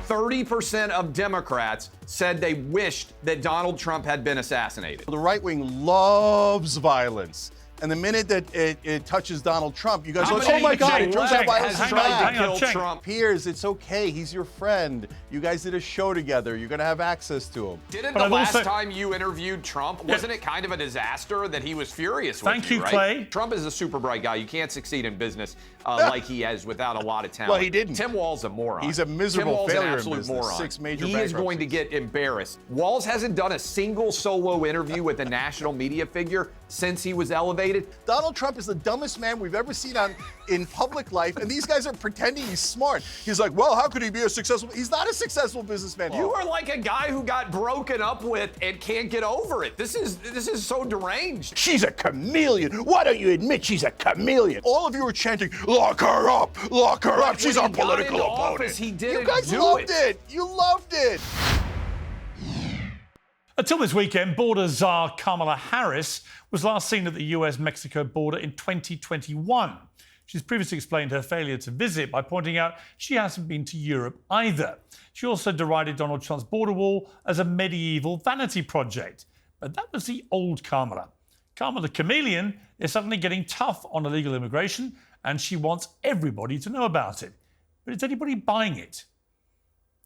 30% of Democrats said they wished that Donald Trump had been assassinated. The right wing loves violence. And the minute that it touches Donald Trump, you guys go, oh my God, it turns out violence is tried to right. kill Trump. Piers, it's okay. He's your friend. You guys did a show together. You're going to have access to him. Didn't the last time you interviewed Trump, wasn't it kind of a disaster that he was furious with you, Thank you, right? Clay. Trump is a super bright guy. You can't succeed in business like he has without a lot of talent. Well, he didn't. Tim Walz is a moron. He's a miserable failure an absolute in business. moron. 6 major He is going to get embarrassed. Walz hasn't done a single solo interview with a national media figure since he was elevated. Donald Trump is the dumbest man we've ever seen in public life, and these guys are pretending he's smart. He's like, well, how could he be a successful? He's not a successful businessman. You are like a guy who got broken up with and can't get over it. This is so deranged. She's a chameleon. Why don't you admit she's a chameleon? All of you were chanting, lock her up, lock her up. She's our political opponent. Office, he didn't you guys do loved it. You loved it. Until this weekend, Border Tzar Kamala Harris was last seen at the US-Mexico border in 2021. She's previously explained her failure to visit by pointing out she hasn't been to Europe either. She also derided Donald Trump's border wall as a medieval vanity project. But that was the old Kamala. Kamala the Chameleon is suddenly getting tough on illegal immigration, and she wants everybody to know about it. But is anybody buying it?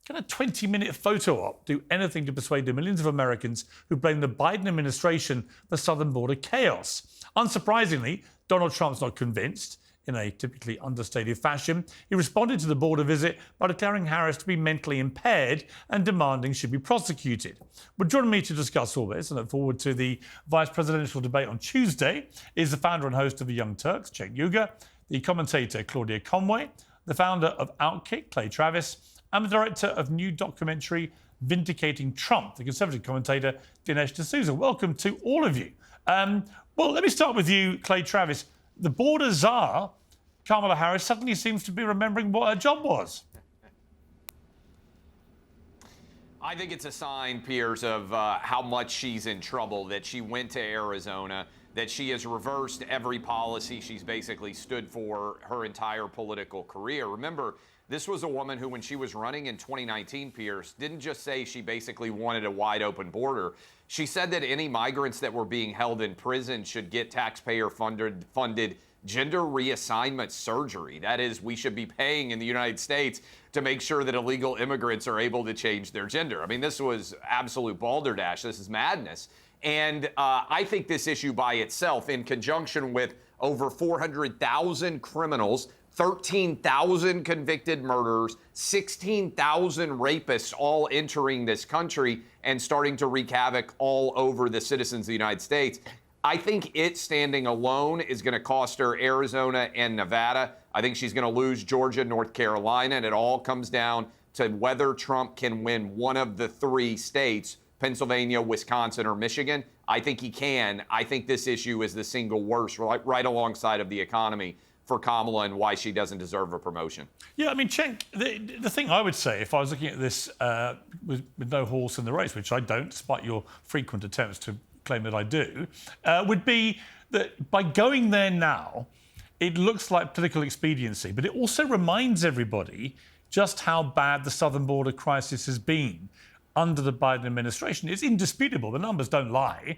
Can a 20-minute photo op do anything to persuade the millions of Americans who blame the Biden administration for southern border chaos? Unsurprisingly, Donald Trump's not convinced. In a typically understated fashion, he responded to the border visit by declaring Harris to be mentally impaired and demanding she be prosecuted. But joining me to discuss all this and look forward to the vice presidential debate on Tuesday is the founder and host of the Young Turks, Cenk Uygur, the commentator Claudia Conway, the founder of Outkick, Clay Travis, and the director of new documentary Vindicating Trump, the conservative commentator Dinesh D'Souza. Welcome to all of you. Well, let me start with you, Clay Travis. The border czar, Kamala Harris, suddenly seems to be remembering what her job was. I think it's a sign, Piers, of how much she's in trouble, that she went to Arizona, that she has reversed every policy she's basically stood for her entire political career. Remember, this was a woman who, when she was running in 2019, Piers, didn't just say she basically wanted a wide open border. She said that any migrants that were being held in prison should get taxpayer-funded gender reassignment surgery. That is, we should be paying in the United States to make sure that illegal immigrants are able to change their gender. I mean, this was absolute balderdash. This is madness. And I think this issue by itself, in conjunction with over 400,000 criminals, 13,000 convicted murderers, 16,000 rapists all entering this country and starting to wreak havoc all over the citizens of the United States. I think it standing alone is going to cost her Arizona and Nevada. I think she's going to lose Georgia, North Carolina, and it all comes down to whether Trump can win one of the 3 states, Pennsylvania, Wisconsin, or Michigan. I think he can. I think this issue is the single worst, right alongside of the economy, for Kamala and why she doesn't deserve a promotion. Yeah, I mean, Cenk, the thing I would say, if I was looking at this with no horse in the race, which I don't, despite your frequent attempts to claim that I do, would be that by going there now, it looks like political expediency, but it also reminds everybody just how bad the southern border crisis has been under the Biden administration. It's indisputable. The numbers don't lie.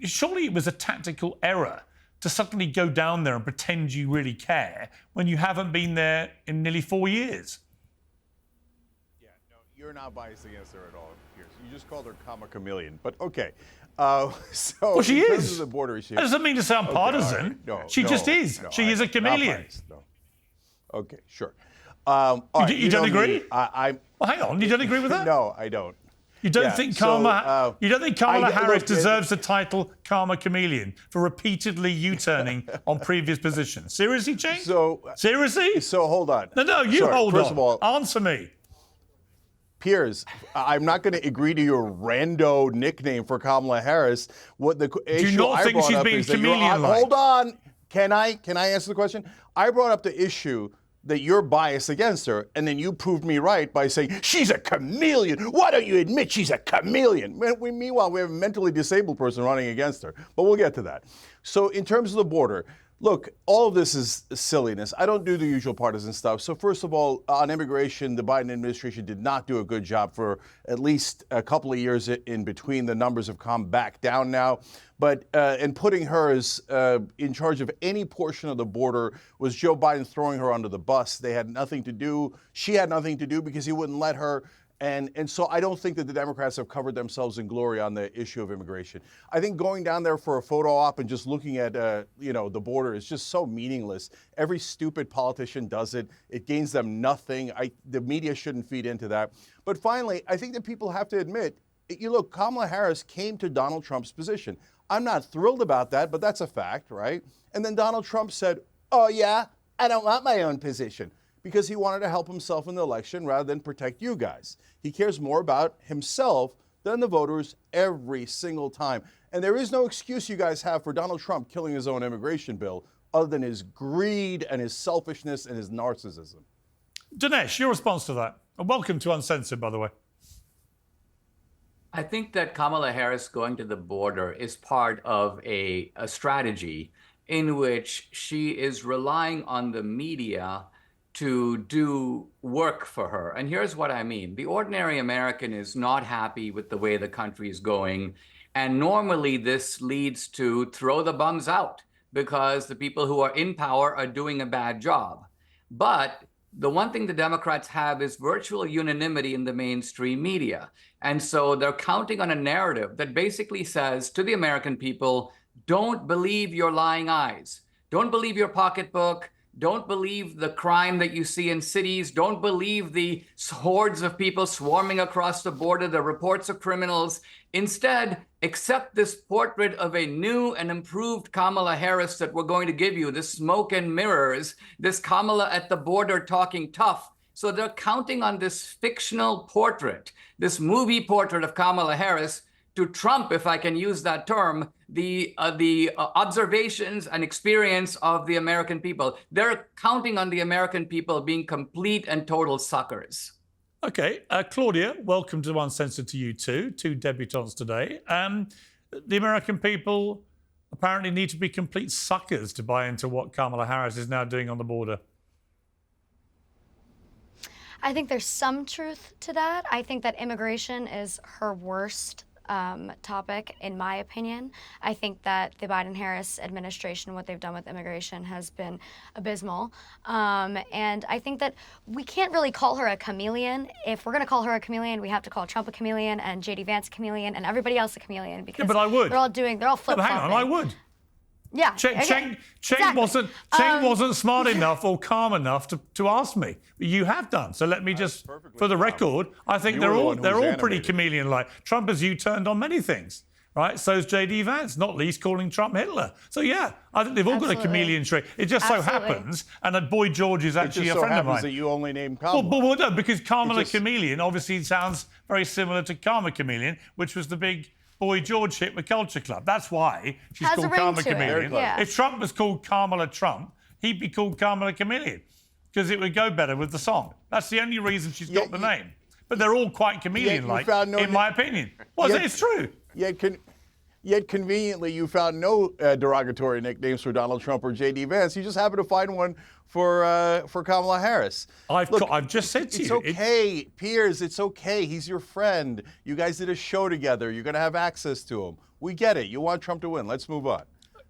Surely it was a tactical error to suddenly go down there and pretend you really care when you haven't been there in nearly 4 years. Yeah, no, you're not biased against her at all, Piers. You just called her Chameleon, but okay. So well, she in terms is. of the border issue, That doesn't mean to say I'm partisan. Right. No, she just is. No, she is a chameleon. No. Okay, sure. You don't agree? Me, well, hang on. You don't agree with that? No, I don't. You don't think Kamala Harris deserves the title Karma Chameleon for repeatedly U-turning on previous positions? Seriously, Cenk? Seriously? So hold on. No, you hold on. First of all, answer me. Piers, I'm not going to agree to your rando nickname for Kamala Harris. What the issue Do you not I think brought she's up being is that chameleon-like? hold on. Can I answer the question? I brought up the issue that you're biased against her, and then you proved me right by saying, she's a chameleon. Why don't you admit she's a chameleon? Meanwhile, we have a mentally disabled person running against her, but we'll get to that. So in terms of the border, Look, all of this is silliness. I don't do the usual partisan stuff. So first of all, on immigration, the Biden administration did not do a good job for at least a couple of years in between. The numbers have come back down now. But in putting her as in charge of any portion of the border was Joe Biden throwing her under the bus. They had nothing to do. She had nothing to do because he wouldn't let her. And so I don't think that the Democrats have covered themselves in glory on the issue of immigration. I think going down there for a photo op and just looking at, the border is just so meaningless. Every stupid politician does it. It gains them nothing. The media shouldn't feed into that. But finally, I think that people have to admit, look, Kamala Harris came to Donald Trump's position. I'm not thrilled about that, but that's a fact, right? And then Donald Trump said, oh, yeah, I don't want my own position, because he wanted to help himself in the election rather than protect you guys. He cares more about himself than the voters every single time. And there is no excuse you guys have for Donald Trump killing his own immigration bill other than his greed and his selfishness and his narcissism. Dinesh, your response to that. And welcome to Uncensored, by the way. I think that Kamala Harris going to the border is part of a strategy in which she is relying on the media to do work for her. And here's what I mean. The ordinary American is not happy with the way the country is going. And normally this leads to throw the bums out because the people who are in power are doing a bad job. But the one thing the Democrats have is virtual unanimity in the mainstream media. And so they're counting on a narrative that basically says to the American people, don't believe your lying eyes. Don't believe your pocketbook. Don't believe the crime that you see in cities. Don't believe the hordes of people swarming across the border, the reports of criminals. Instead, accept this portrait of a new and improved Kamala Harris that we're going to give you, this smoke and mirrors, this Kamala at the border talking tough. So they're counting on this fictional portrait, this movie portrait of Kamala Harris to trump, if I can use that term, the observations and experience of the American people. They're counting on the American people being complete and total suckers. Okay, Claudia, welcome to Uncensored to you too, two debutantes today. The American people apparently need to be complete suckers to buy into what Kamala Harris is now doing on the border. I think there's some truth to that. I think that immigration is her worst topic, in my opinion. I think that the Biden-Harris administration, what they've done with immigration has been abysmal. And I think that we can't really call her a chameleon. If we're going to call her a chameleon, we have to call Trump a chameleon and J.D. Vance a chameleon and everybody else a chameleon, because but I would. they're all flip-flopping. But hang on, I would. Yeah. Cenk Exactly. wasn't smart enough or calm enough to ask me. You have done. So let me just, for the record, I think they're all pretty chameleon-like. Trump has U-turned on many things, right? So's J.D. Vance, not least calling Trump Hitler. So yeah, I think they've all got a chameleon trait. It just so happens, and that Boy George is actually a friend of mine. That you only name Kamala. Well, no, because Kamala Chameleon obviously sounds very similar to Karma Chameleon, which was the big Boy George hit with Culture Club. That's why she's called Kamala Chameleon. Yeah. If Trump was called Kamala Trump, he'd be called Kamala Chameleon, because it would go better with the song. That's the only reason she's got the name. But they're all quite chameleon-like, in my opinion. Well, it's true. Yet conveniently, you found no derogatory nicknames for Donald Trump or J.D. Vance. You just happened to find one for Kamala Harris. I've just said to you. It's okay, Piers, it's okay. He's your friend. You guys did a show together. You're going to have access to him. We get it. You want Trump to win. Let's move on.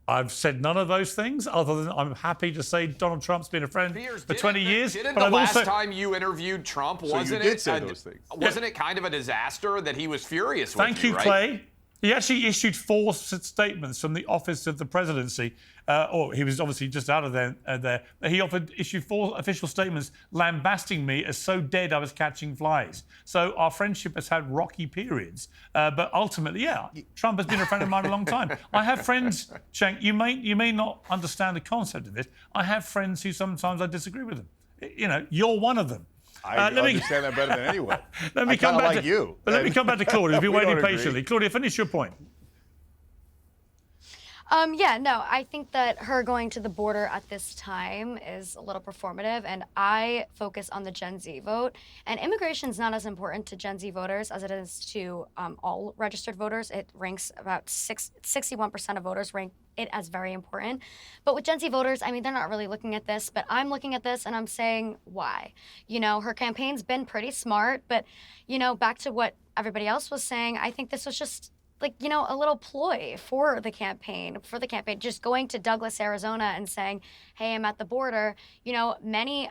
I've said none of those things, other than I'm happy to say Donald Trump's been a friend for 20 years. Didn't the last time you interviewed Trump, wasn't it kind of a disaster that he was furious with you, Thank you, right? Clay. He actually issued 4 statements from the office of the presidency. Or he was obviously just out of there. He issued 4 official statements lambasting me as so dead I was catching flies. So our friendship has had rocky periods. But ultimately, yeah, Trump has been a friend of mine a long time. I have friends, Cenk, you may not understand the concept of this. I have friends who sometimes I disagree with them. You know, you're one of them. I understand that better than anyone. Let me come back to Claudia. You've been waiting agree. patiently. Claudia, finish your point. Yeah, no, I think that her going to the border at this time is a little performative, and I focus on the Gen Z vote. And immigration is not as important to Gen Z voters as it is to all registered voters. It ranks about 61% of voters rank it as very important. But with Gen Z voters, I mean, they're not really looking at this, but I'm looking at this and I'm saying, why? You know, her campaign's been pretty smart, but, you know, back to what everybody else was saying, I think this was just like, you know, a little ploy for the campaign, just going to Douglas, Arizona and saying, hey, I'm at the border. You know, many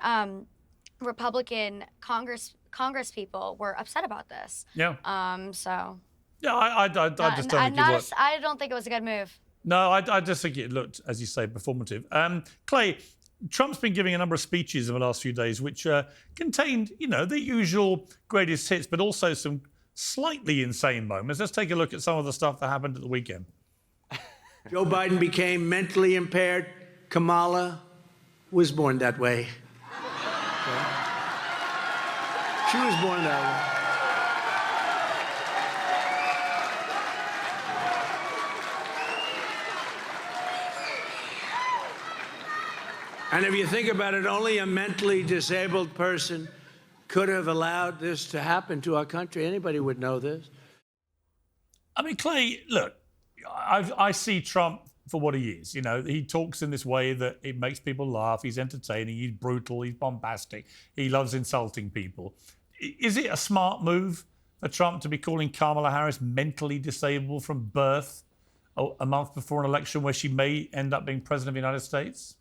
Republican Congress people were upset about this. Yeah. So. Yeah, I just don't think it worked. I don't think it was a good move. No, I just think it looked, as you say, performative. Clay, Trump's been giving a number of speeches in the last few days, which contained, you know, the usual greatest hits, but also some slightly insane moments. Let's take a look at some of the stuff that happened at the weekend. Joe Biden became mentally impaired. Kamala was born that way. Okay. She was born that way. And if you think about it, only a mentally disabled person could have allowed this to happen to our country. Anybody would know this. I mean, Clay, look, I see Trump for what he is. You know, he talks in this way that it makes people laugh. He's entertaining. He's brutal. He's bombastic. He loves insulting people. Is it a smart move for Trump to be calling Kamala Harris mentally disabled from birth a month before an election where she may end up being president of the United States?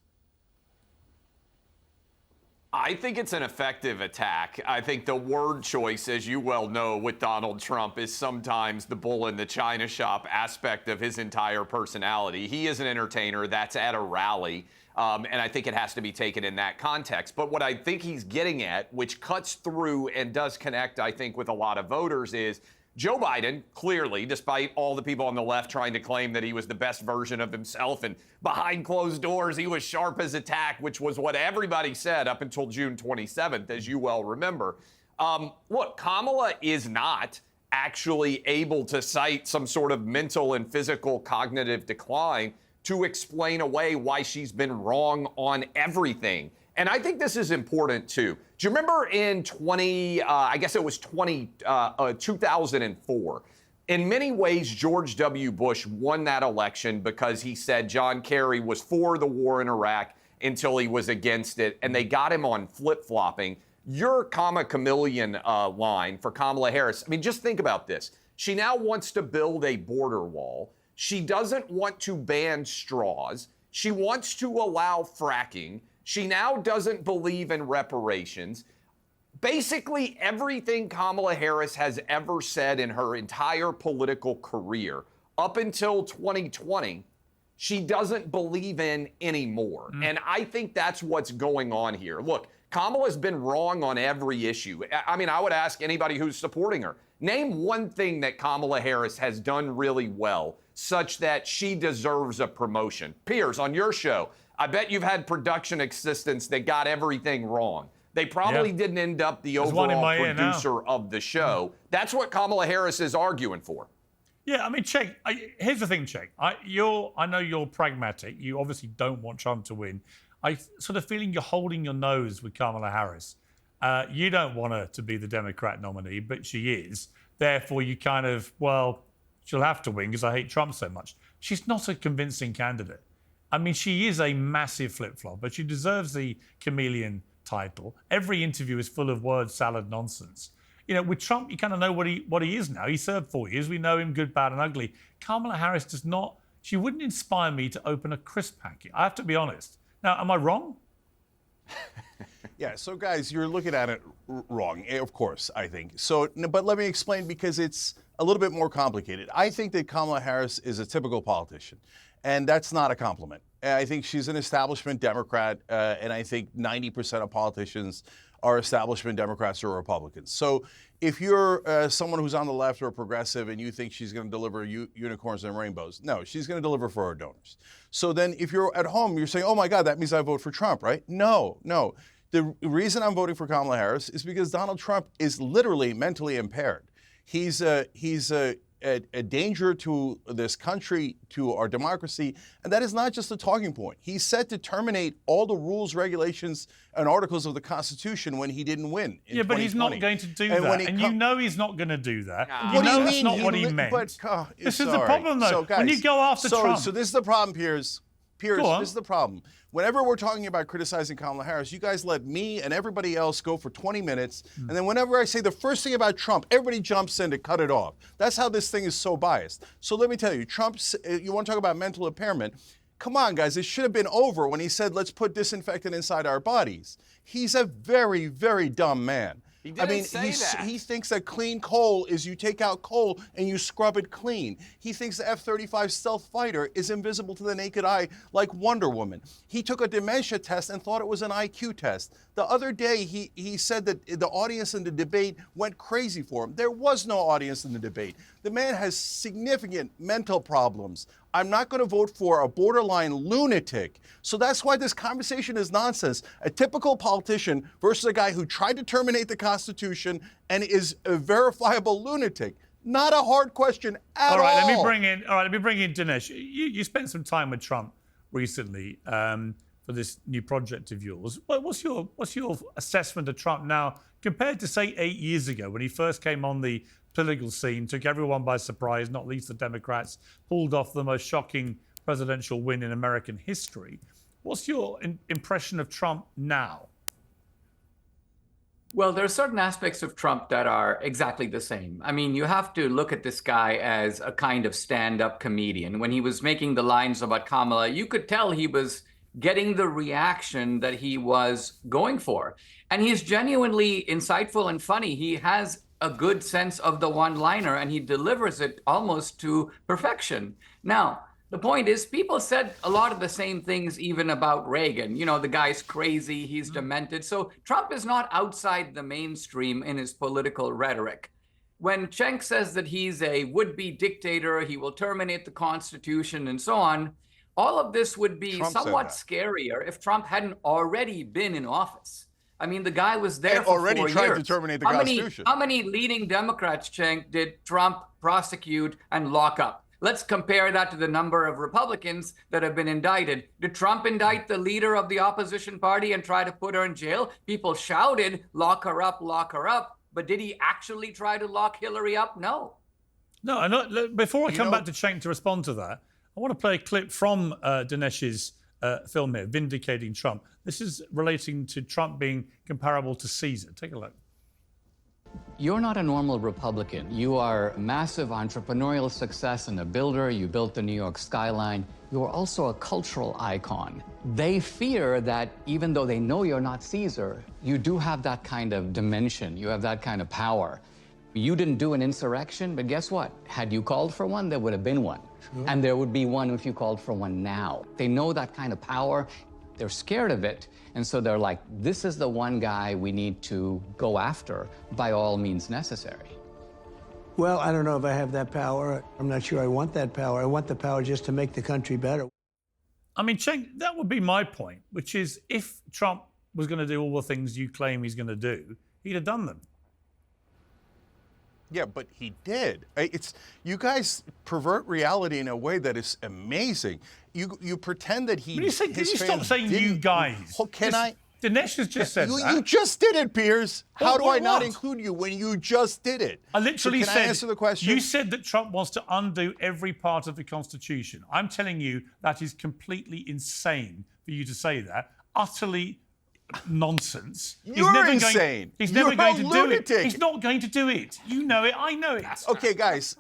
I think it's an effective attack. I think the word choice, as you well know, with Donald Trump is sometimes the bull in the china shop aspect of his entire personality. He is an entertainer. That's at a rally. And I think it has to be taken in that context. But what I think he's getting at, which cuts through and does connect, I think, with a lot of voters, is Joe Biden, clearly, despite all the people on the left trying to claim that he was the best version of himself and behind closed doors, he was sharp as a tack, which was what everybody said up until June 27th, as you well remember. Look, Kamala is not actually able to cite some sort of mental and physical cognitive decline to explain away why she's been wrong on everything. And I think this is important, too. Do you remember in 2004? In many ways, George W. Bush won that election because he said John Kerry was for the war in Iraq until he was against it, and they got him on flip-flopping. Your chameleon line for Kamala Harris, I mean, just think about this. She now wants to build a border wall. She doesn't want to ban straws. She wants to allow fracking. She now doesn't believe in reparations. Basically, everything Kamala Harris has ever said in her entire political career up until 2020, she doesn't believe in anymore. And I think that's what's going on here. Look, Kamala's been wrong on every issue. I mean, I would ask anybody who's supporting her, name one thing that Kamala Harris has done really well such that she deserves a promotion. Piers, on your show, I bet you've had production assistants that got everything wrong. They probably didn't end up the overall producer of the show. That's what Kamala Harris is arguing for. Yeah, I mean, Cenk, here's the thing, Cenk. I know you're pragmatic. You obviously don't want Trump to win. I sort of feeling you're holding your nose with Kamala Harris. You don't want her to be the Democrat nominee, but she is. Therefore, you kind of, well, she'll have to win because I hate Trump so much. She's not a convincing candidate. I mean, she is a massive flip-flop, but she deserves the chameleon title. Every interview is full of word salad nonsense. You know, with Trump, you kind of know what he is now. He served 4 years. We know him good, bad, and ugly. Kamala Harris does not, she wouldn't inspire me to open a crisp packet. I have to be honest. Now, am I wrong? Yeah, so guys, you're looking at it wrong, of course, I think. So, but let me explain because it's a little bit more complicated. I think that Kamala Harris is a typical politician. And that's not a compliment. I think she's an establishment Democrat, and I think 90% of politicians are establishment Democrats or Republicans. So if you're someone who's on the left or progressive and you think she's going to deliver unicorns and rainbows, no, she's going to deliver for her donors. So then if you're at home, you're saying, oh my God, that means I vote for Trump, right? No. The reason I'm voting for Kamala Harris is because Donald Trump is literally mentally impaired. He's a danger to this country, to our democracy, and that is not just a talking point. He's set to terminate all the rules, regulations, and articles of the Constitution when he didn't win. Yeah, but he's not going to do that, and you know he's not going to do that. No. You What do know you that's mean? not what he meant. This is the problem, though. So, guys, when you go after Trump. So this is the problem, Piers. Go on. This is the problem. Whenever we're talking about criticizing Kamala Harris, you guys let me and everybody else go for 20 minutes. And then whenever I say the first thing about Trump, everybody jumps in to cut it off. That's how this thing is so biased. So let me tell you, you want to talk about mental impairment? Come on, guys, it should have been over when he said, let's put disinfectant inside our bodies. He's a very, very dumb man. He didn't say that. He thinks that clean coal is you take out coal and you scrub it clean. He thinks the F-35 stealth fighter is invisible to the naked eye like Wonder Woman. He took a dementia test and thought it was an IQ test. The other day, he said that the audience in the debate went crazy for him. There was no audience in the debate. The man has significant mental problems. I'm not going to vote for a borderline lunatic. So that's why this conversation is nonsense. A typical politician versus a guy who tried to terminate the Constitution and is a verifiable lunatic. Not a hard question at all. All right, let me bring in Dinesh. You spent some time with Trump recently for this new project of yours. What's your assessment of Trump now compared to, say, 8 years ago when he first came on the political scene, took everyone by surprise, not least the Democrats, pulled off the most shocking presidential win in American history? What's your impression of Trump now? Well, there are certain aspects of Trump that are exactly the same. I mean, you have to look at this guy as a kind of stand-up comedian. When he was making the lines about Kamala, you could tell he was getting the reaction that he was going for. And he's genuinely insightful and funny. He has a good sense of the one-liner, and he delivers it almost to perfection. Now, the point is, people said a lot of the same things even about Reagan. You know, the guy's crazy, he's demented. So Trump is not outside the mainstream in his political rhetoric. When Cenk says that he's a would-be dictator, he will terminate the Constitution and so on, all of this would be somewhat scarier if Trump hadn't already been in office. I mean, the guy was there for already 4 tried years. to terminate the Constitution. How many leading Democrats, Cenk, did Trump prosecute and lock up? Let's compare that to the number of Republicans that have been indicted. Did Trump indict the leader of the opposition party and try to put her in jail? People shouted, lock her up, lock her up. But did he actually try to lock Hillary up? No. No, before I come back to Cenk to respond to that, I want to play a clip from Dinesh's film here, Vindicating Trump. This is relating to Trump being comparable to Caesar. Take a look. You're not a normal Republican. You are massive entrepreneurial success and a builder. You built the New York skyline. You're also a cultural icon. They fear that even though they know you're not Caesar, you do have that kind of dimension. You have that kind of power. You didn't do an insurrection, but guess what? Had you called for one, there would have been one. Sure. And there would be one if you called for one now. They know that kind of power. They're scared of it. And so they're like, this is the one guy we need to go after by all means necessary. Well, I don't know if I have that power. I'm not sure I want that power. I want the power just to make the country better. I mean, Cenk, that would be my point, which is if Trump was going to do all the things you claim he's going to do, he'd have done them. Yeah, but he did. You guys pervert reality in a way that is amazing. You pretend that he. Can you stop saying you guys? Can I? Dinesh has just said that. You just did it, Piers. How do I not what? include you when you just did it? I literally so said. I answer the question? You said that Trump wants to undo every part of the Constitution. I'm telling you that is completely insane for you to say that. Utterly nonsense. You're insane. He's never going to do it. Lunatic. He's not going to do it. You know it. I know it. Okay, guys,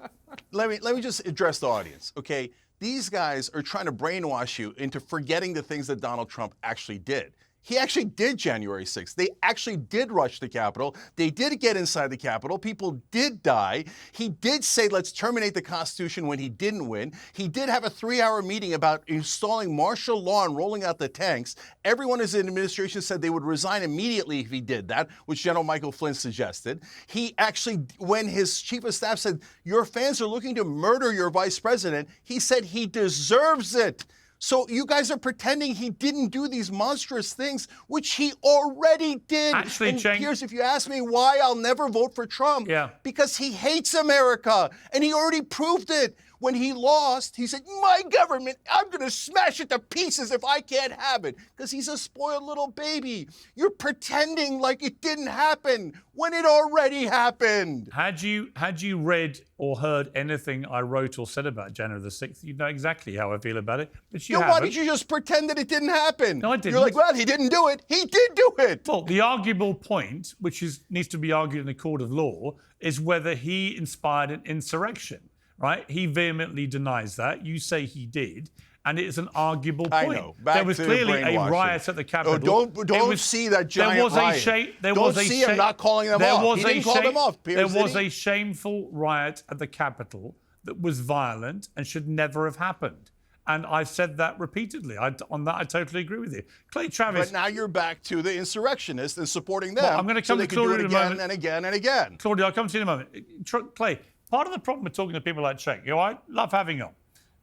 let me just address the audience. Okay, these guys are trying to brainwash you into forgetting the things that Donald Trump actually did. He actually did January 6th. They actually did rush the Capitol. They did get inside the Capitol. People did die. He did say, let's terminate the Constitution when he didn't win. He did have a 3-hour meeting about installing martial law and rolling out the tanks. Everyone in his administration said they would resign immediately if he did that, which General Michael Flynn suggested. He actually, when his chief of staff said, your fans are looking to murder your vice president, he said he deserves it. So you guys are pretending he didn't do these monstrous things, which he already did. Actually, and Cenk, Piers, if you ask me why I'll never vote for Trump, because he hates America, and he already proved it. When he lost, he said, my government, I'm going to smash it to pieces if I can't have it, because he's a spoiled little baby. You're pretending like it didn't happen when it already happened. Had you read or heard anything I wrote or said about January the 6th, you'd know exactly how I feel about it. But you haven't. Why did you just pretend that it didn't happen? No, I didn't. You're like, well, he didn't do it. He did do it. Well, the arguable point, which needs to be argued in the court of law, is whether he inspired an insurrection. Right? He vehemently denies that. You say he did, and it is an arguable point. I know. Back there was to clearly a brainwashing. Riot at the Capitol. Don't see that giant riot. Don't see him not calling them off. He didn't call them off, Piers, There was a shameful riot at the Capitol that was violent and should never have happened. And I've said that repeatedly. On that, I totally agree with you. Clay Travis. But now you're back to the insurrectionists and supporting them. Well, I'm going to come so to they Claudia can do in it a again moment. and again and again. Claudia, I'll come to you in a moment. Clay, part of the problem with talking to people like Cenk, I love having on.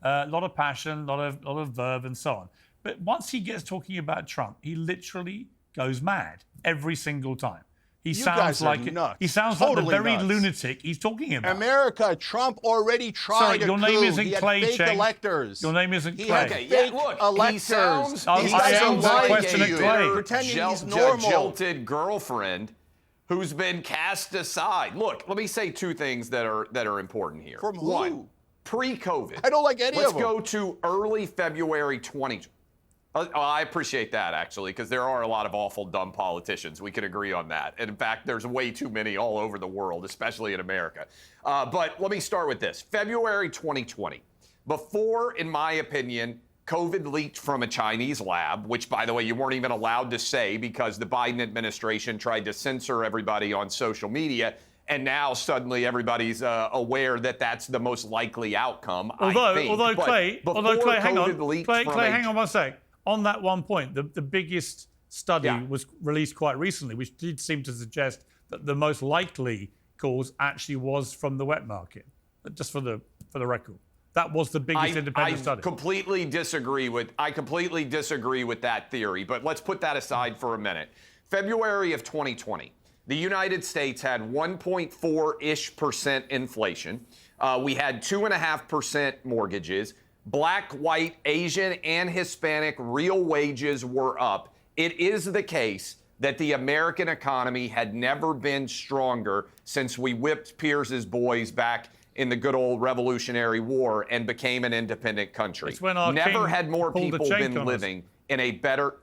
A lot of passion, a lot of verve and so on. But once he gets talking about Trump, he literally goes mad every single time. He sounds like nuts. He sounds Totally like the very nuts. lunatic he's talking about. America, Trump already tried Sorry, a your name coup. isn't He had Clay, fake Cenk. electors. Your name isn't He Clay. had Okay, fake look, electors. he sounds I He asked sounds that like question at you. Clay. Pretending he's normal. Jilted girlfriend who's been cast aside. Look, let me say two things that are important here. From who? One, pre-COVID. I don't like any Let's of them. go to early February 20. I appreciate that, actually, because there are a lot of awful, dumb politicians. We can agree on that. And in fact, there's way too many all over the world, especially in America. But let me start with this. February 2020. Before, in my opinion, COVID leaked from a Chinese lab, which, by the way, you weren't even allowed to say because the Biden administration tried to censor everybody on social media. And now suddenly everybody's aware that that's the most likely outcome. Although Clay, hang on. Clay, Clay, hang on one sec. On that one point, the biggest study was released quite recently, which did seem to suggest that the most likely cause actually was from the wet market. Just for the record, that was the biggest independent study. I completely disagree with that theory. But let's put that aside for a minute. February of 2020. The United States had 1.4-ish% inflation. We had 2.5% mortgages. Black, white, Asian, and Hispanic real wages were up. It is the case that the American economy had never been stronger since we whipped Piers's boys back in the good old Revolutionary War and became an independent country. It's when our never king had more pulled the people chain been on us. living in a better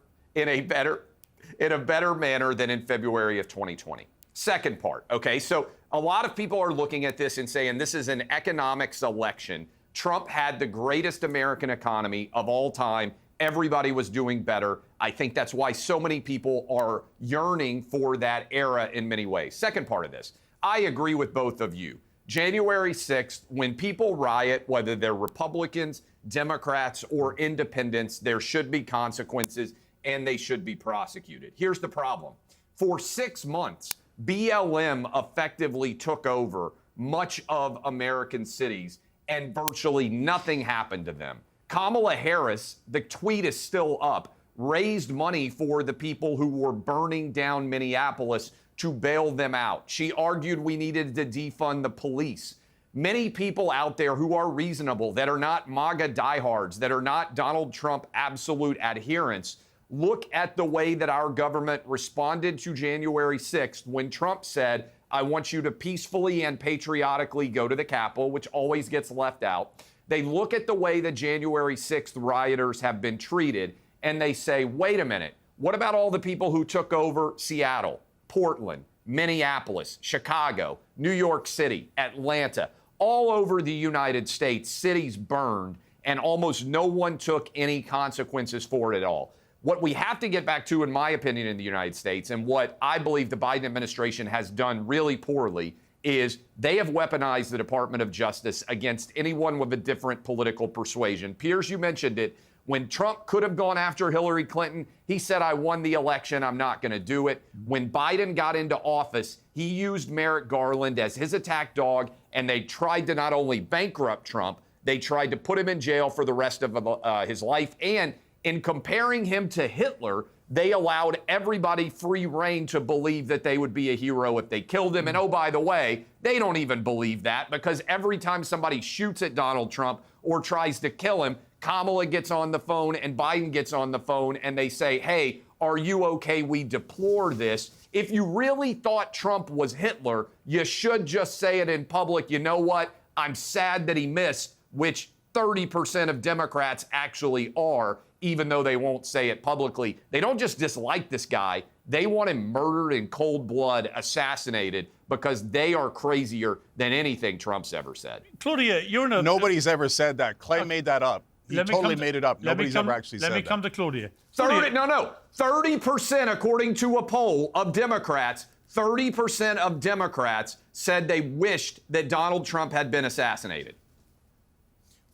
manner than in February of 2020. Second part, okay? So a lot of people are looking at this and saying this is an economics election. Trump had the greatest American economy of all time. Everybody was doing better. I think that's why so many people are yearning for that era in many ways. Second part of this, I agree with both of you. January 6th, when people riot, whether they're Republicans, Democrats, or independents, there should be consequences and they should be prosecuted. Here's the problem. For 6 months, BLM effectively took over much of American cities and virtually nothing happened to them. Kamala Harris, the tweet is still up, raised money for the people who were burning down Minneapolis to bail them out. She argued we needed to defund the police. Many people out there who are reasonable, that are not MAGA diehards, that are not Donald Trump absolute adherents, look at the way that our government responded to January 6th when Trump said, I want you to peacefully and patriotically go to the Capitol, which always gets left out. They look at the way the January 6th rioters have been treated, and they say, wait a minute, what about all the people who took over Seattle, Portland, Minneapolis, Chicago, New York City, Atlanta, all over the United States, cities burned, and almost no one took any consequences for it at all. What we have to get back to, in my opinion, in the United States, and what I believe the Biden administration has done really poorly, is they have weaponized the Department of Justice against anyone with a different political persuasion. Piers, you mentioned it. When Trump could have gone after Hillary Clinton, he said, I won the election, I'm not going to do it. When Biden got into office, he used Merrick Garland as his attack dog, and they tried to not only bankrupt Trump, They tried to put him in jail for the rest of his life. And in comparing him to Hitler, they allowed everybody free rein to believe that they would be a hero if they killed him. And oh, by the way, they don't even believe that, because every time somebody shoots at Donald Trump or tries to kill him, Kamala gets on the phone and Biden gets on the phone and they say, hey, are you okay? We deplore this. If you really thought Trump was Hitler, you should just say it in public. You know what? I'm sad that he missed, which 30% of Democrats actually are, even though they won't say it publicly. They don't just dislike this guy. They want him murdered in cold blood, assassinated, because they are crazier than anything Trump's ever said. Claudia, you're in a... Nobody's ever said that. Clay made that up. He totally made it up. Nobody's ever actually said that. Let me come to Claudia. 30%, according to a poll of Democrats, 30% of Democrats said they wished that Donald Trump had been assassinated.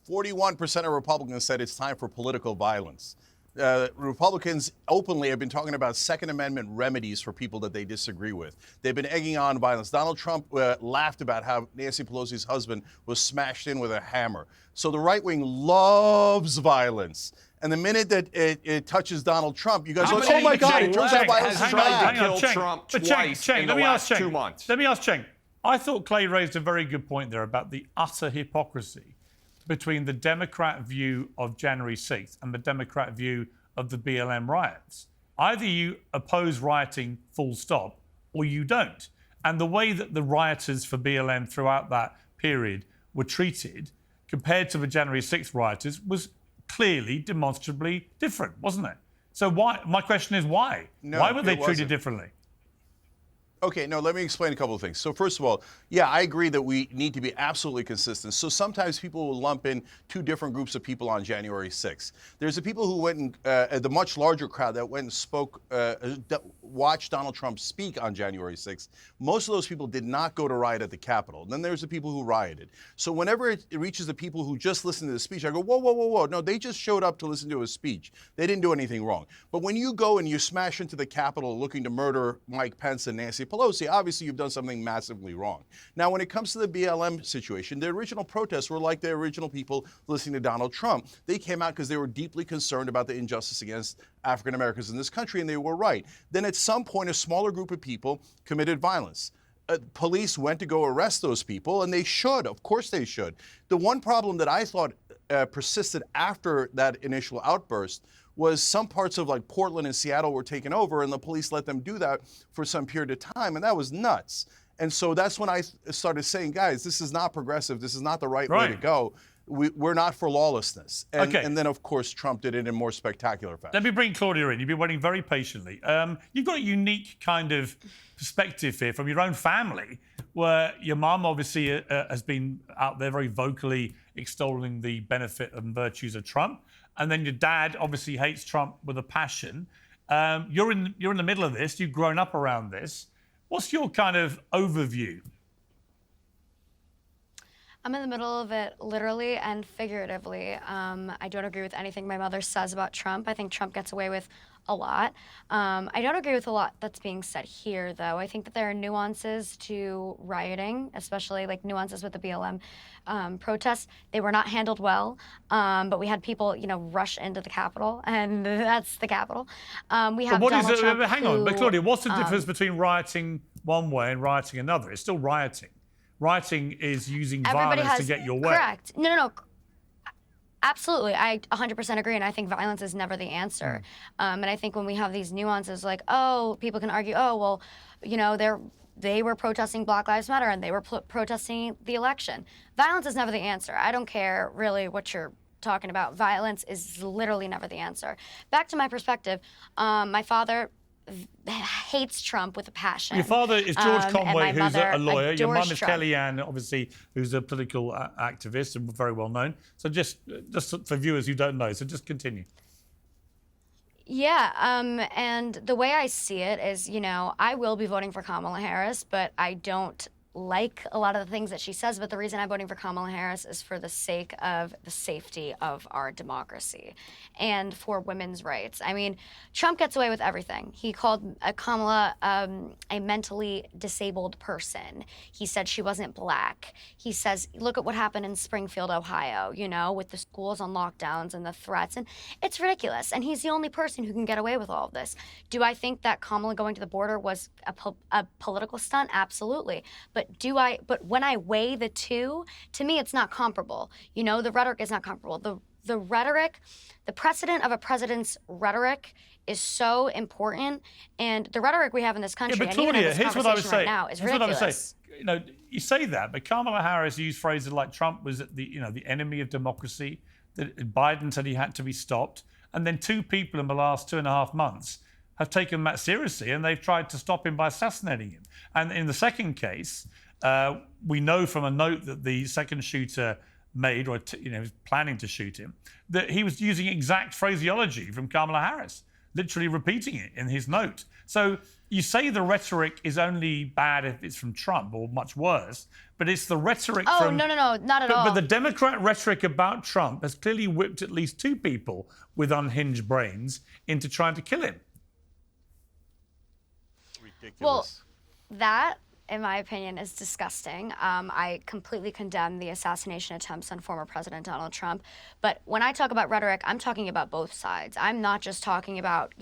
41% of Republicans said it's time for political violence. Republicans openly have been talking about Second Amendment remedies for people that they disagree with. They've been egging on violence. Donald Trump laughed about how Nancy Pelosi's husband was smashed in with a hammer. So the right wing loves violence. And the minute that it touches Donald Trump, you guys go, oh my God, it turns out violence is bad. Tried to kill Trump twice in the last 2 months. Let me ask Cenk. I thought Clay raised a very good point there about the utter hypocrisy between the Democrat view of January 6th and the Democrat view of the BLM riots. Either you oppose rioting full stop or you don't. And the way that the rioters for BLM throughout that period were treated compared to the January 6th rioters was clearly, demonstrably different, wasn't it? So why? My question is why? No, why were they treated wasn't. differently? Okay, no, let me explain a couple of things. So first of all, yeah, I agree that we need to be absolutely consistent. So sometimes people will lump in two different groups of people on January 6th. There's the people who went and, the much larger crowd that went and spoke, watched Donald Trump speak on January 6th. Most of those people did not go to riot at the Capitol. And then there's the people who rioted. So whenever it reaches the people who just listened to the speech, I go, whoa, whoa, whoa, whoa. No, they just showed up to listen to his speech. They didn't do anything wrong. But when you go and you smash into the Capitol looking to murder Mike Pence and Nancy Pelosi, obviously you've done something massively wrong. Now, when it comes to the BLM situation, the original protests were like the original people listening to Donald Trump. They came out because they were deeply concerned about the injustice against African Americans in this country, and they were right. Then at some point, a smaller group of people committed violence. Police went to go arrest those people, and they should. Of course they should. The one problem that I thought persisted after that initial outburst was some parts of like Portland and Seattle were taken over, and the police let them do that for some period of time, and that was nuts. And so that's when I started saying, guys, this is not progressive. This is not the right way to go. We're not for lawlessness. And then, of course, Trump did it in more spectacular fashion. Let me bring Claudia in. You've been waiting very patiently. You've got a unique kind of perspective here from your own family, where your mum obviously has been out there very vocally extolling the benefit and virtues of Trump. And then your dad obviously hates Trump with a passion. You're in the middle of this. You've grown up around this. What's your kind of overview? I'm in the middle of it literally and figuratively. I don't agree with anything my mother says about Trump. I think Trump gets away with a lot. I don't agree with a lot that's being said here, though. I think that there are nuances to rioting, especially like nuances with the BLM protests. They were not handled well, but we had people, rush into the Capitol, and that's the Capitol. We have Donald Trump hang on, but Claudia, what's the difference between rioting one way and rioting another? It's still rioting. Rioting is using violence to get your way. Correct. No. Absolutely. I 100% agree, and I think violence is never the answer. And I think when we have these nuances like, people can argue, they were protesting Black Lives Matter and they were protesting the election. Violence is never the answer. I don't care really what you're talking about. Violence is literally never the answer. Back to my perspective, my father hates Trump with a passion. Your father is George Conway, who's a lawyer. Your mum is Trump. Kellyanne, obviously, who's a political activist and very well known. So just for viewers who don't know, so just continue. Yeah, and the way I see it is, I will be voting for Kamala Harris, but I don't like a lot of the things that she says, but the reason I'm voting for Kamala Harris is for the sake of the safety of our democracy and for women's rights. I mean, Trump gets away with everything. He called Kamala a mentally disabled person. He said she wasn't black. He says, look at what happened in Springfield, Ohio, you know, with the schools on lockdowns and the threats. And it's ridiculous. And he's the only person who can get away with all of this. Do I think that Kamala going to the border was a political stunt? Absolutely. But when I weigh the two, to me, it's not comparable. You know, the rhetoric is not comparable. The rhetoric, the precedent of a president's rhetoric is so important, and the rhetoric we have in this country, Yeah, but and even in Claudia, this here's what I would conversation say. right now, is Here's what I would ridiculous. say. You know, you say that, but Kamala Harris used phrases like Trump was the enemy of democracy, that Biden said he had to be stopped, and then two people in the last 2.5 months have taken that seriously, and they've tried to stop him by assassinating him. And in the second case, we know from a note that the second shooter made, or was planning to shoot him, that he was using exact phraseology from Kamala Harris, literally repeating it in his note. So you say the rhetoric is only bad if it's from Trump, or much worse, but it's the rhetoric from... No, not at all. But the Democrat rhetoric about Trump has clearly whipped at least two people with unhinged brains into trying to kill him. Ridiculous. Well, that, in my opinion, is disgusting. I completely condemn the assassination attempts on former President Donald Trump. But when I talk about rhetoric, I'm talking about both sides. I'm not just talking about,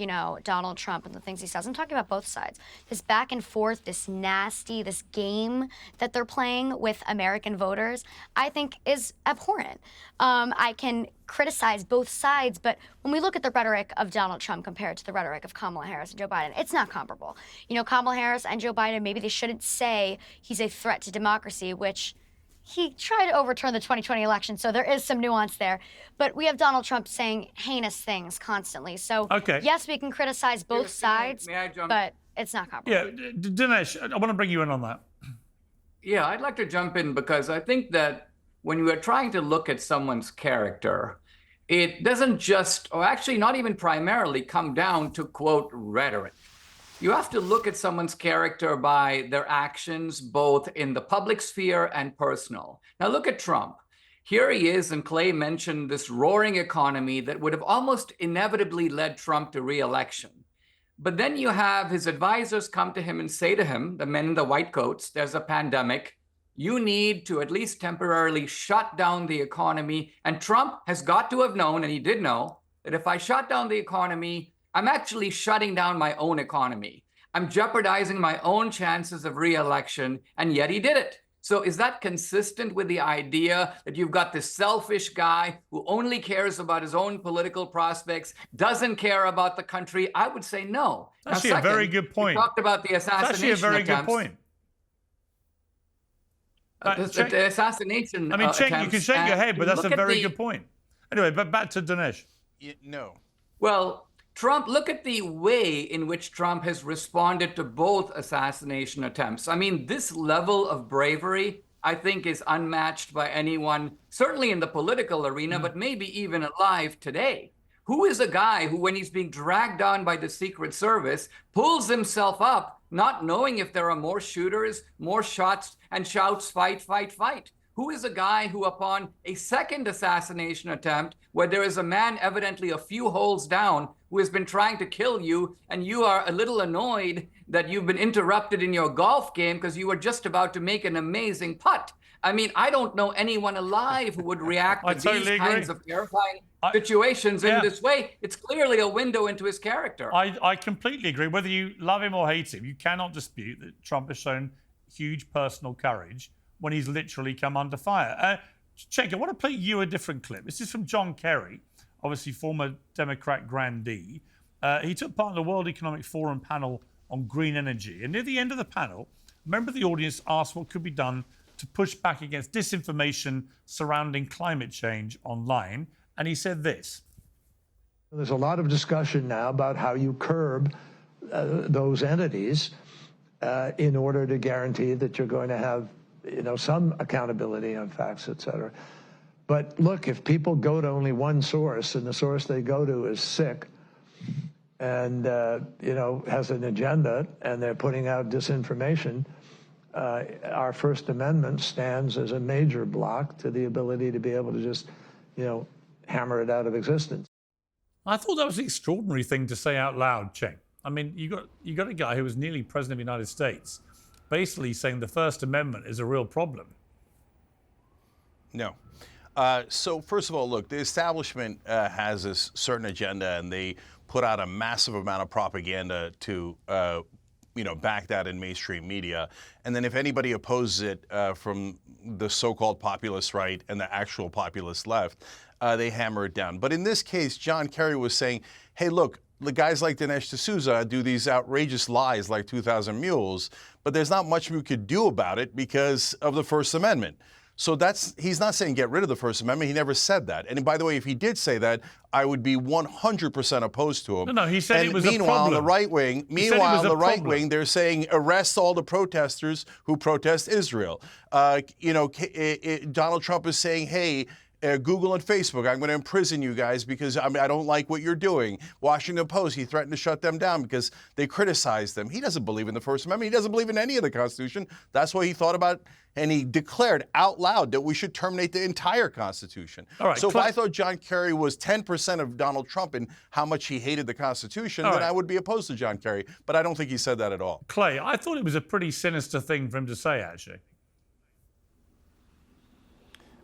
Donald Trump and the things he says. I'm talking about both sides. This back and forth, this game that they're playing with American voters, I think is abhorrent. I can criticize both sides, but when we look at the rhetoric of Donald Trump compared to the rhetoric of Kamala Harris and Joe Biden, it's not comparable. Kamala Harris and Joe Biden, maybe they shouldn't say he's a threat to democracy, which he tried to overturn the 2020 election, so there is some nuance there. But we have Donald Trump saying heinous things constantly. So yes, we can criticize both sides, but it's not comparable. Yeah, Dinesh, I want to bring you in on that. Yeah, I'd like to jump in because I think that when we are trying to look at someone's character, it doesn't just, or actually not even primarily, come down to, quote, rhetoric. You have to look at someone's character by their actions, both in the public sphere and personal. Now look at Trump. Here he is, and Clay mentioned this roaring economy that would have almost inevitably led Trump to re-election. But then you have his advisors come to him and say to him, the men in the white coats, there's a pandemic. You need to at least temporarily shut down the economy. And Trump has got to have known, and he did know, that if I shut down the economy, I'm actually shutting down my own economy. I'm jeopardizing my own chances of re-election, and yet he did it. So is that consistent with the idea that you've got this selfish guy who only cares about his own political prospects, doesn't care about the country? I would say no. Actually, a very good point. We talked about the assassination Actually, a very attempts. good point. The assassination I mean, Cenk, you can shake your head, but that's a very good point. Anyway, but back to Dinesh. No. Well, Trump, look at the way in which Trump has responded to both assassination attempts. I mean, this level of bravery, I think, is unmatched by anyone, certainly in the political arena, but maybe even alive today. Who is a guy who, when he's being dragged down by the Secret Service, pulls himself up, not knowing if there are more shooters, more shots, and shouts, fight, fight, fight? Who is a guy who, upon a second assassination attempt, where there is a man evidently a few holes down who has been trying to kill you, and you are a little annoyed that you've been interrupted in your golf game because you were just about to make an amazing putt? I mean, I don't know anyone alive who would react to these kinds of terrifying situations in this way. It's clearly a window into his character. I completely agree. Whether you love him or hate him, you cannot dispute that Trump has shown huge personal courage when he's literally come under fire. Cenk, I want to play you a different clip. This is from John Kerry, obviously former Democrat grandee. He took part in the World Economic Forum panel on green energy. And near the end of the panel, a member of the audience asked what could be done to push back against disinformation surrounding climate change online. And he said this. There's a lot of discussion now about how you curb those entities in order to guarantee that you're going to have some accountability on facts, et cetera. But look, if people go to only one source and the source they go to is sick and, has an agenda and they're putting out disinformation, our First Amendment stands as a major block to the ability to be able to just, hammer it out of existence. I thought that was an extraordinary thing to say out loud, Cenk. I mean, you got a guy who was nearly president of the United States basically saying the First Amendment is a real problem. No. So first of all, look, the establishment has this certain agenda, and they put out a massive amount of propaganda to, back that in mainstream media. And then if anybody opposes it from the so-called populist right and the actual populist left, they hammer it down. But in this case, John Kerry was saying, hey, look, the guys like Dinesh D'Souza do these outrageous lies like 2,000 Mules, but there's not much we could do about it because of the First Amendment. So he's not saying get rid of the First Amendment. He never said that. And by the way, if he did say that, I would be 100% opposed to him. No, he said it was a problem. Meanwhile, the right wing, they're saying arrest all the protesters who protest Israel. Donald Trump is saying, hey, Google and Facebook, I'm going to imprison you guys because I don't like what you're doing. Washington Post, he threatened to shut them down because they criticized them. He doesn't believe in the First Amendment. He doesn't believe in any of the Constitution. That's what he thought about, and he declared out loud that we should terminate the entire Constitution. All right, so if I thought John Kerry was 10% of Donald Trump in how much he hated the Constitution, then I would be opposed to John Kerry. But I don't think he said that at all. Clay, I thought it was a pretty sinister thing for him to say, actually.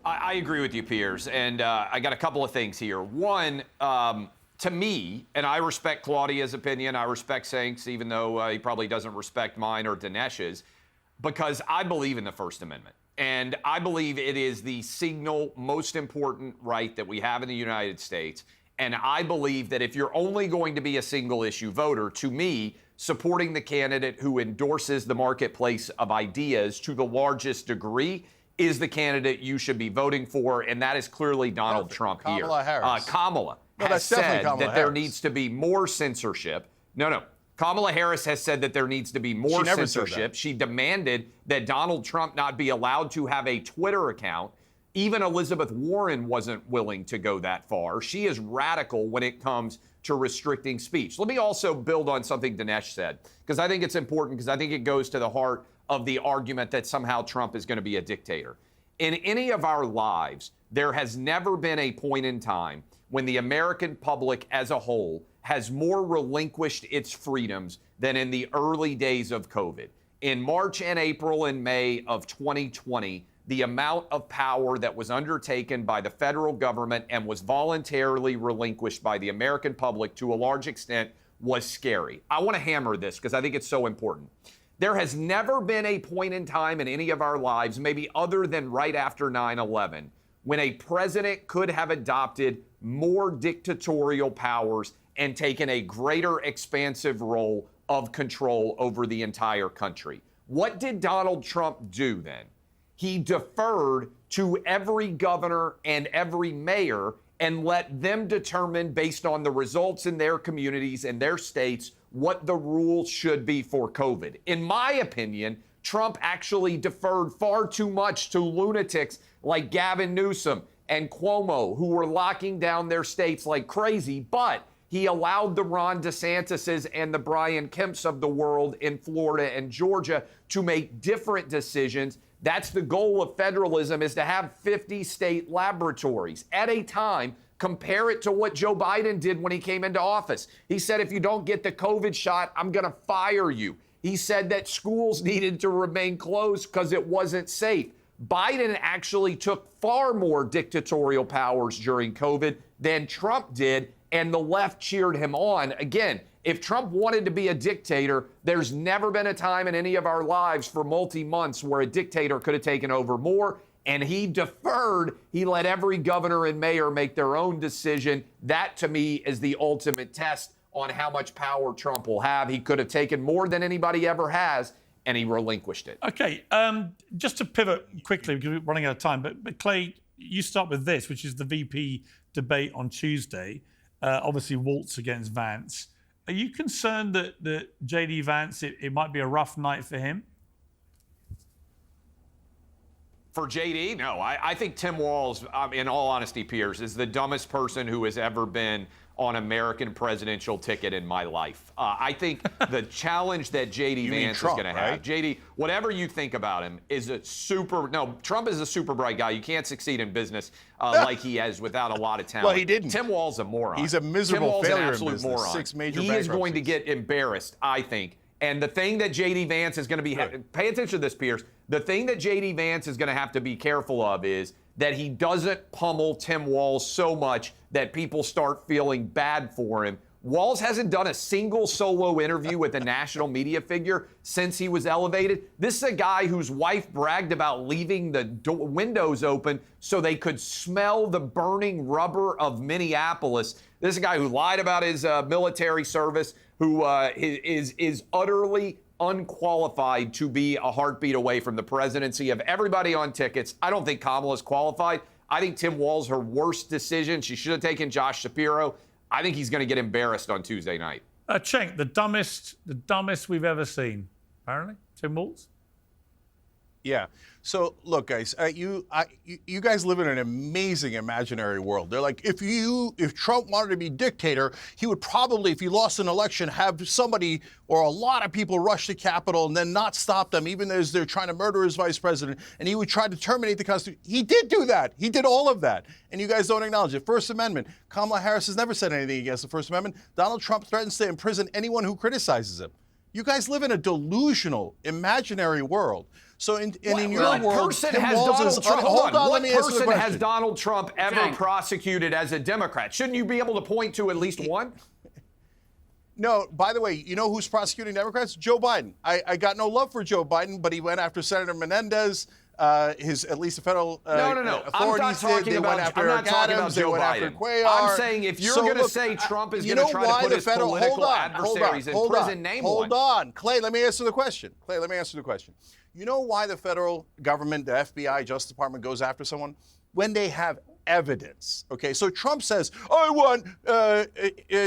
I agree with you, Piers, and I got a couple of things here. One, to me, and I respect Claudia's opinion, I respect Cenk's, even though he probably doesn't respect mine or Dinesh's, because I believe in the First Amendment. And I believe it is the single most important right that we have in the United States. And I believe that if you're only going to be a single issue voter, to me, supporting the candidate who endorses the marketplace of ideas to the largest degree is the candidate you should be voting for, and that is clearly Donald Trump here. Kamala Harris. Kamala has said that there needs to be more censorship. No. Kamala Harris has said that there needs to be more censorship. She demanded that Donald Trump not be allowed to have a Twitter account. Even Elizabeth Warren wasn't willing to go that far. She is radical when it comes to restricting speech. Let me also build on something Dinesh said, because I think it's important, because I think it goes to the heart of the argument that somehow Trump is going to be a dictator. In any of our lives, there has never been a point in time when the American public as a whole has more relinquished its freedoms than in the early days of COVID. In March and April and May of 2020, the amount of power that was undertaken by the federal government and was voluntarily relinquished by the American public to a large extent was scary. I want to hammer this because I think it's so important. There has never been a point in time in any of our lives, maybe other than right after 9/11, when a president could have adopted more dictatorial powers and taken a greater expansive role of control over the entire country. What did Donald Trump do then? He deferred to every governor and every mayor and let them determine, based on the results in their communities and their states, what the rules should be for COVID. In my opinion, Trump actually deferred far too much to lunatics like Gavin Newsom and Cuomo, who were locking down their states like crazy, but he allowed the Ron DeSantises and the Brian Kemps of the world in Florida and Georgia to make different decisions. That's the goal of federalism, is to have 50 state laboratories at a time. Compare it to what Joe Biden did when he came into office. He said, if you don't get the COVID shot, I'm going to fire you. He said that schools needed to remain closed because it wasn't safe. Biden actually took far more dictatorial powers during COVID than Trump did, and the left cheered him on. Again, if Trump wanted to be a dictator, there's never been a time in any of our lives for multi-months where a dictator could have taken over more. And he deferred. He let every governor and mayor make their own decision. That, to me, is the ultimate test on how much power Trump will have. He could have taken more than anybody ever has, and he relinquished it. Okay, just to pivot quickly, because we're running out of time, but Clay, you start with this, which is the VP debate on Tuesday. Obviously, Walz against Vance. Are you concerned that J.D. Vance, it might be a rough night for him? For JD, no. I think Tim Walz, in all honesty, Piers, is the dumbest person who has ever been on American presidential ticket in my life. I think the challenge that JD Vance Trump, is going to right? have, JD, whatever you think about him, is Trump is a super bright guy. You can't succeed in business like he has without a lot of talent. Well, he didn't. Tim Walz is a moron. He's a miserable Tim Walz is failure an in absolute business. moron. 6 major He is going to bankruptcies. get embarrassed, I think. And the thing that JD Vance is going to be, pay attention to this, Piers. The thing that JD Vance is going to have to be careful of is that he doesn't pummel Tim Walz so much that people start feeling bad for him. Walz hasn't done a single solo interview with a national media figure since he was elevated. This is a guy whose wife bragged about leaving the windows open so they could smell the burning rubber of Minneapolis. This is a guy who lied about his military service, who is utterly unqualified to be a heartbeat away from the presidency. Of everybody on tickets, I don't think Kamala's qualified. I think Tim Walz, her worst decision. She should have taken Josh Shapiro. I think he's going to get embarrassed on Tuesday night. Cenk, the dumbest we've ever seen, apparently, Tim Walz. Yeah. So look, guys, you guys live in an amazing imaginary world. They're like, if Trump wanted to be dictator, he would probably, if he lost an election, have somebody or a lot of people rush the Capitol and then not stop them, even as they're trying to murder his vice president. And he would try to terminate the Constitution. He did do that. He did all of that. And you guys don't acknowledge it. First Amendment. Kamala Harris has never said anything against the First Amendment. Donald Trump threatens to imprison anyone who criticizes him. You guys live in a delusional, imaginary world. So in your What world, person Tim has Walz Donald is Trump? Hold on. let me What answer the person question. has Donald Trump ever Cenk. prosecuted as a Democrat? Shouldn't you be able to point to at least one? No, by the way, you know who's prosecuting Democrats? Joe Biden. I got no love for Joe Biden, but he went after Senator Menendez. At least the federal No. authorities did. They went after Eric Adams. They went after Cuellar. I'm saying if you're going to say Trump is going to try to put his political adversaries in prison, name one. Hold on. Clay, let me answer the question. You know why the federal government, the FBI, Justice Department goes after someone? When they have evidence. Okay, so Trump says, I want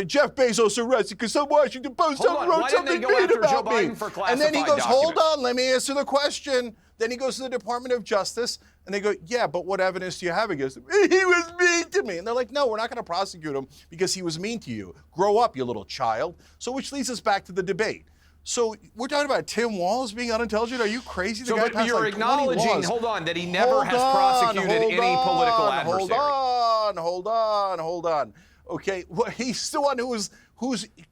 Jeff Bezos arrested because some Washington Post wrote something mean about me. And then he goes, hold on, let me answer the question. Then he goes to the Department of Justice, and they go, yeah, but what evidence do you have against him? He was mean to me. And they're like, no, we're not going to prosecute him because he was mean to you. Grow up, you little child. So which leads us back to the debate. So we're talking about Tim Walz being unintelligent? Are you crazy? The guy But you're passed like 20 acknowledging, laws. hold on, that he never has prosecuted any political adversary. Hold on. Okay, well, he's the one who's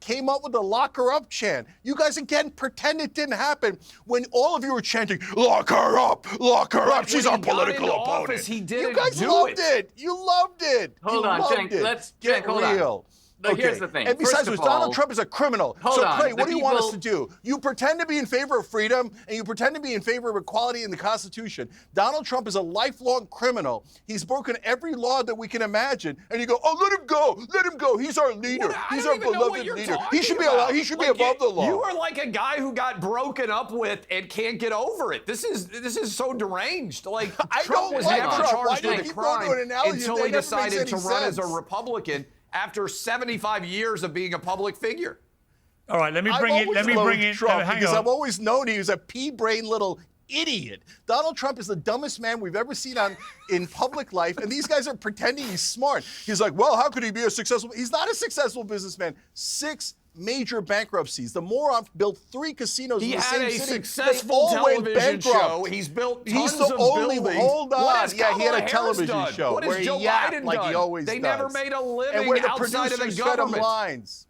came up with the lock her up chant. You guys again pretend it didn't happen when all of you were chanting, lock her up, she's our political opponent. Office, he didn't You guys do loved it. You loved it. Hold on, Cenk. Let's get real. No, here's the thing. And besides, First of Donald all, Trump is a criminal. hold So, on. Clay, The what do you want us people- to do? You pretend to be in favor of freedom, and you pretend to be in favor of equality in the Constitution. Donald Trump is a lifelong criminal. He's broken every law that we can imagine. And you go, oh, let him go. He's our leader. He's our beloved leader. He should be allowed. He should be above the law. You are like a guy who got broken up with and can't get over it. This is so deranged. Like I Trump don't was like never Trump. Why charged do you with a keep going to crime an analogy until that he never makes decided to any run as a sense? Republican after 75 years of being a public figure. All right, let me bring in Trump hang because on. I've always known he was a pea-brained little idiot. Donald Trump is the dumbest man we've ever seen in public life, and these guys are pretending he's smart. He's like, well, how could he be a successful? He's not a successful businessman. 6 major bankruptcies. The moron built 3 casinos in the same city. He had a They successful all went television bankrupt. show. He's built tons He's the of only buildings. hold on. What has Yeah, he had Kamala a Harris television done? show What has where Joe he yapped Biden like done? he always They does. never made a living and where the outside of the producers fed him government. lines.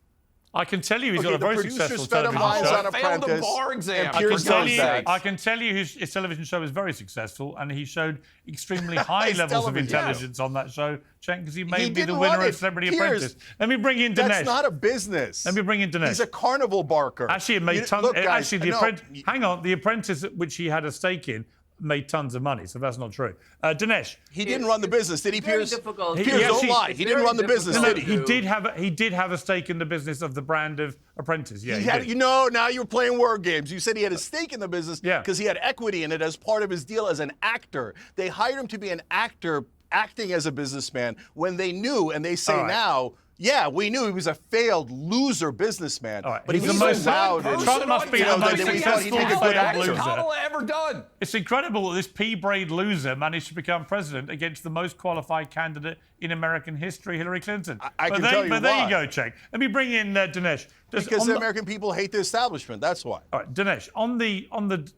I can tell you he's got a the very producers successful fed him television lines show. on Failed the Apprentice. bar exam. and I Piers can, tell you, Morgan. I can tell you his television show is very successful, and he showed extremely high His levels of television show. intelligence on that show, Cenk, because he made me the didn't winner run of it. Celebrity Piers, Apprentice. Let me bring in Dinesh. That's not a business. Let me bring in Dinesh. He's a carnival barker. Actually, it made tons. Look, guys, Actually, no, hang on, the Apprentice, which he had a stake in, made tons of money, so that's not true. Dinesh. he didn't run the business, did he, Very Piers? difficult. Piers, He don't actually- lie. it's He didn't very run the business, difficult did he? He did have a stake in the business of the brand of Apprentice. Yeah, He he had, did. you know, now you're playing word games. You said he had a stake in the business Yeah. because he had equity in it as part of his deal as an actor. They hired him to be an actor acting as a businessman when they knew, and they say All right. now, Yeah, we knew he was a failed loser businessman, All right, but he he's was the so most- loud. Trump must be the that most we thought he'd successful make a good failed actor. loser. Kamala ever done? It's incredible that this pea-brained loser managed to become president against the most qualified candidate in American history, Hillary Clinton. I can tell you But there why. you go, Cenk. Let me bring in Dinesh. Because the American people hate the establishment. That's why. All right, Dinesh, on the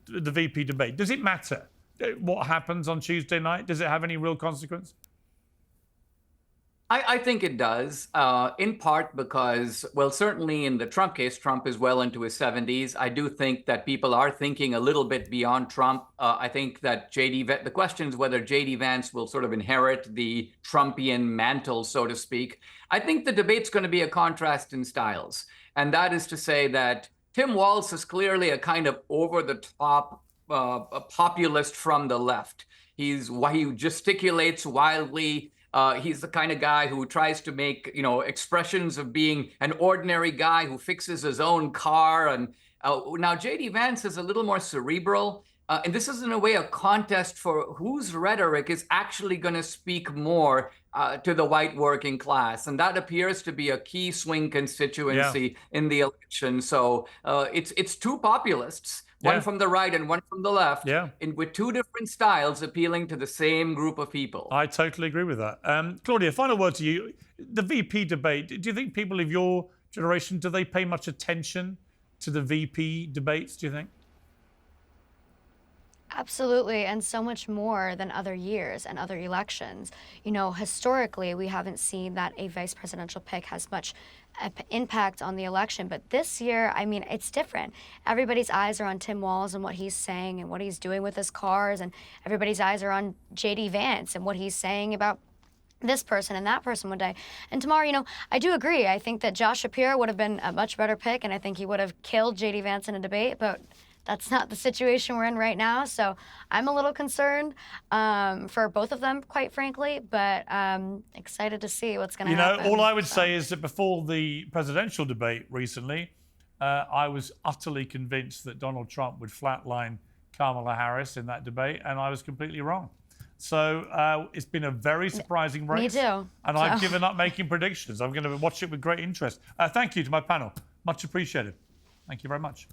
VP debate, does it matter what happens on Tuesday night? Does it have any real consequence? I think it does, in part because, well, certainly in the Trump case, Trump is well into his 70s. I do think that people are thinking a little bit beyond Trump. I think that the question is whether J.D. Vance will sort of inherit the Trumpian mantle, so to speak. I think the debate's going to be a contrast in styles. And that is to say that Tim Walz is clearly a kind of over-the-top a populist from the left. He gesticulates wildly. He's the kind of guy who tries to make, expressions of being an ordinary guy who fixes his own car. And now J.D. Vance is a little more cerebral. And this is, in a way, a contest for whose rhetoric is actually going to speak more to the white working class. And that appears to be a key swing constituency in the election. So it's two populists. One from the right and one from the left, with two different styles appealing to the same group of people. I totally agree with that. Claudia, final word to you. The VP debate, do you think people of your generation, do they pay much attention to the VP debates, do you think? Absolutely, and so much more than other years and other elections. Historically, we haven't seen that a vice presidential pick has much impact on the election. But this year, it's different. Everybody's eyes are on Tim Walz and what he's saying and what he's doing with his cars, and everybody's eyes are on J.D. Vance and what he's saying about this person and that person one day. And tomorrow, I do agree. I think that Josh Shapiro would have been a much better pick, and I think he would have killed J.D. Vance in a debate, but that's not the situation we're in right now. So I'm a little concerned for both of them, quite frankly, but excited to see what's going to happen. All I would say is that before the presidential debate recently, I was utterly convinced that Donald Trump would flatline Kamala Harris in that debate, and I was completely wrong. So it's been a very surprising race. Me too. And I've given up making predictions. I'm going to watch it with great interest. Thank you to my panel. Much appreciated. Thank you very much.